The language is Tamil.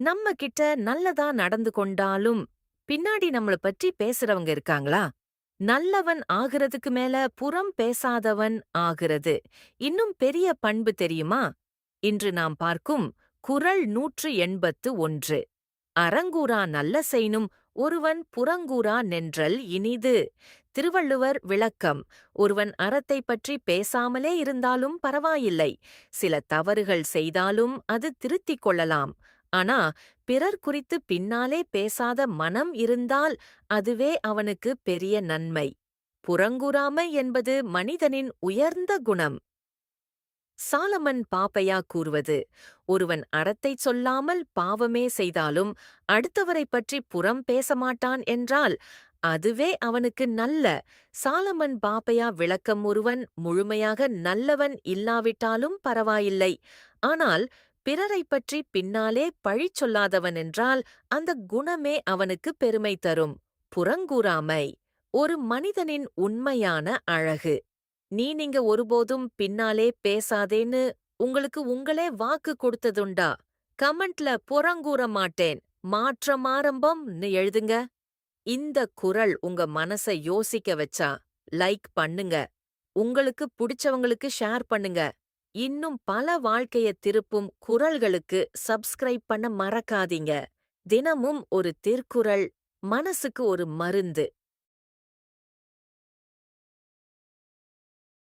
நம்ம கிட்ட நல்லதா நடந்து கொண்டாலும், பின்னாடி நம்மள பற்றி பேசுறவங்க இருக்காங்களா? நல்லவன் ஆகுறதுக்கு மேல புறம் பேசாதவன் ஆகுறது. இன்னும் பெரிய பண்பு தெரியுமா? இன்று நாம் பார்க்கும் குறள் 181. அறங்கூறா நல்ல செய்னும் ஒருவன் புறங்கூறா நின்றல் இனிது. திருவள்ளுவர் விளக்கம்: ஒருவன் அறத்தைப் பற்றி பேசாமலே இருந்தாலும் பரவாயில்லை. சில தவறுகள் செய்தாலும் அது திருத்திக் கொள்ளலாம். ஆனா, பிறர் குறித்து பின்னாலே பேசாத மனம் இருந்தால் அதுவே அவனுக்கு பெரிய நன்மை. புறங்கூறாமை என்பது மனிதனின் உயர்ந்த குணம். சாலமன் பாப்பையா கூறுவது: ஒருவன் அறத்தைச் சொல்லாமல் பாவமே செய்தாலும் அடுத்தவரைப் பற்றி புறம் பேசமாட்டான் என்றால் அதுவே அவனுக்கு நல்ல. சாலமன் பாப்பையா விளக்கம்: ஒருவன் முழுமையாக நல்லவன் இல்லாவிட்டாலும் பரவாயில்லை. ஆனால் பிறரைப் பற்றி பின்னாலே பழி சொல்லாதவன் என்றால் அந்த குணமே அவனுக்கு பெருமை தரும். புறங்கூறாமை ஒரு மனிதனின் உண்மையான அழகு. நீங்க ஒருபோதும் பின்னாலே பேசாதேன்னு உங்களுக்கு உங்களே வாக்கு கொடுத்ததுண்டா? கமெண்ட்ல புறங்கூற மாட்டேன், மாற்றம் ஆரம்பம்னு எழுதுங்க. இந்த குறள் உங்க மனச யோசிக்க வச்சா லைக் பண்ணுங்க. உங்களுக்கு பிடிச்சவங்களுக்கு ஷேர் பண்ணுங்க. இன்னும் பல வாழ்க்கைய திருப்பும் குறள்களுக்கு சப்ஸ்கிரைப் பண்ண மறக்காதீங்க. தினமும் ஒரு திருக்குறள், மனசுக்கு ஒரு மருந்து.